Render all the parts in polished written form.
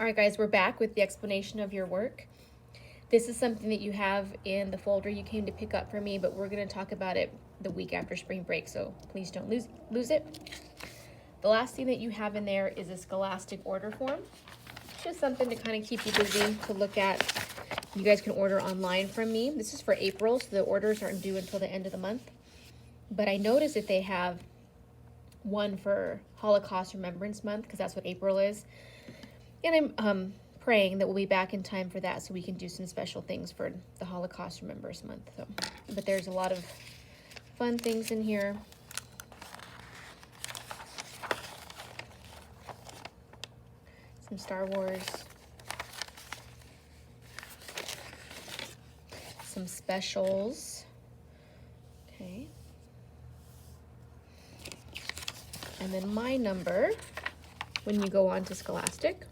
All right, guys, we're back with the explanation of your work. This is something that you have in the folder you came to pick up for me, but we're going to talk about it the week after spring break, so please don't lose it. The last thing that you have in there is a Scholastic order form. Just something to kind of keep you busy to look at. You guys can order online from me. This is for April, so the orders aren't due until the end of the month. But I noticed that they have one for Holocaust Remembrance Month, because that's what April is. And I'm praying that we'll be back in time for that so we can do some special things for the Holocaust Remembrance Month. So, but there's a lot of fun things in here. Some Star Wars. Some specials. Okay. And then my number when you go on to Scholastic.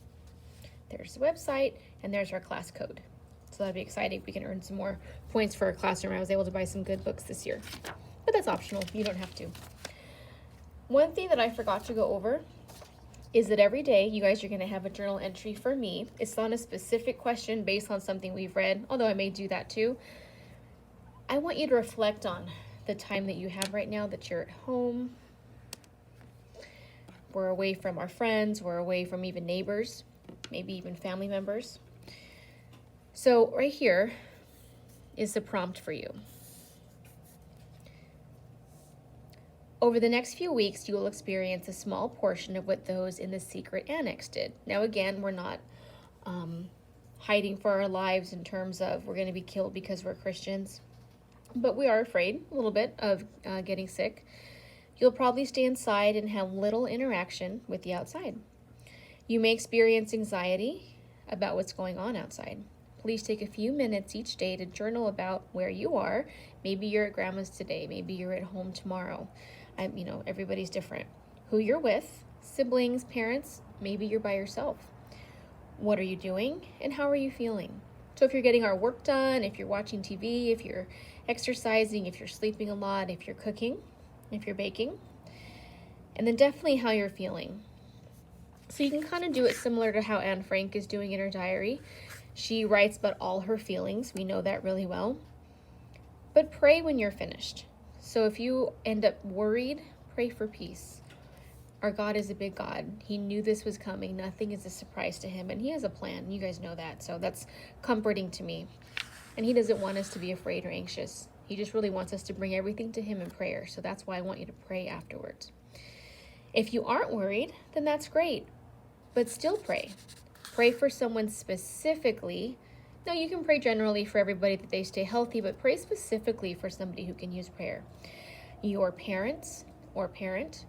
There's the website, and there's our class code. So that'd be exciting. We can earn some more points for our classroom. I was able to buy some good books this year, but that's optional. You don't have to. One thing that I forgot to go over is that every day you guys are going to have a journal entry for me. It's on a specific question based on something we've read, although I may do that too. I want you to reflect on the time that you have right now, that you're at home. We're away from our friends. We're away from even neighbors, maybe even family members. So right here is the prompt for you. Over the next few weeks, you will experience a small portion of what those in the secret annex did. Now, again, we're not hiding for our lives in terms of we're going to be killed because we're Christians, but we are afraid a little bit of getting sick. You'll probably stay inside and have little interaction with the outside. You may experience anxiety about what's going on outside. Please take a few minutes each day to journal about where you are. Maybe you're at grandma's today. Maybe you're at home tomorrow. Everybody's different. Who you're with, siblings, parents, maybe you're by yourself. What are you doing and how are you feeling? So if you're getting our work done, if you're watching TV, if you're exercising, if you're sleeping a lot, if you're cooking, if you're baking, and then definitely how you're feeling. So you can kind of do it similar to how Anne Frank is doing in her diary. She writes about all her feelings. We know that really well. But pray when you're finished. So if you end up worried, pray for peace. Our God is a big God. He knew this was coming. Nothing is a surprise to him, and he has a plan. You guys know that. So that's comforting to me. And he doesn't want us to be afraid or anxious. He just really wants us to bring everything to him in prayer. So that's why I want you to pray afterwards. If you aren't worried, then that's great. But still pray. Pray for someone specifically. No, you can pray generally for everybody that they stay healthy, but pray specifically for somebody who can use prayer. Your parents or parent,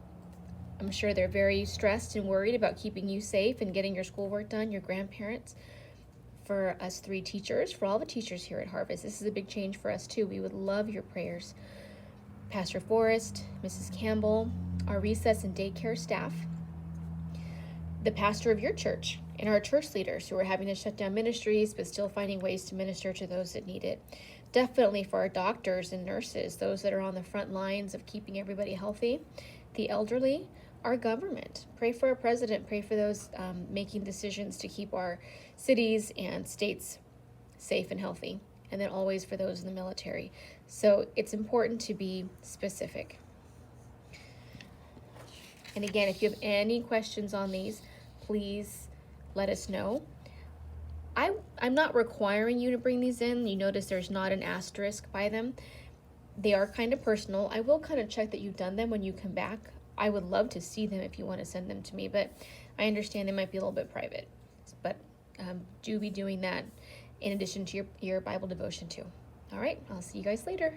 I'm sure they're very stressed and worried about keeping you safe and getting your schoolwork done. Your grandparents. For us 3 teachers, for all the teachers here at Harvest, this is a big change for us too. We would love your prayers. Pastor Forrest, Mrs. Campbell, our recess and daycare staff, the pastor of your church, and our church leaders who are having to shut down ministries but still finding ways to minister to those that need it. Definitely for our doctors and nurses, those that are on the front lines of keeping everybody healthy, the elderly, our government. Pray for our president. Pray for those making decisions to keep our cities and states safe and healthy. And then always for those in the military. So it's important to be specific. And again, if you have any questions on these, please let us know. I'm not requiring you to bring these in. You notice there's not an asterisk by them. They are kind of personal. I will kind of check that you've done them when you come back. I would love to see them if you want to send them to me, but I understand they might be a little bit private. But do be doing that in addition to your Bible devotion too. All right, I'll see you guys later.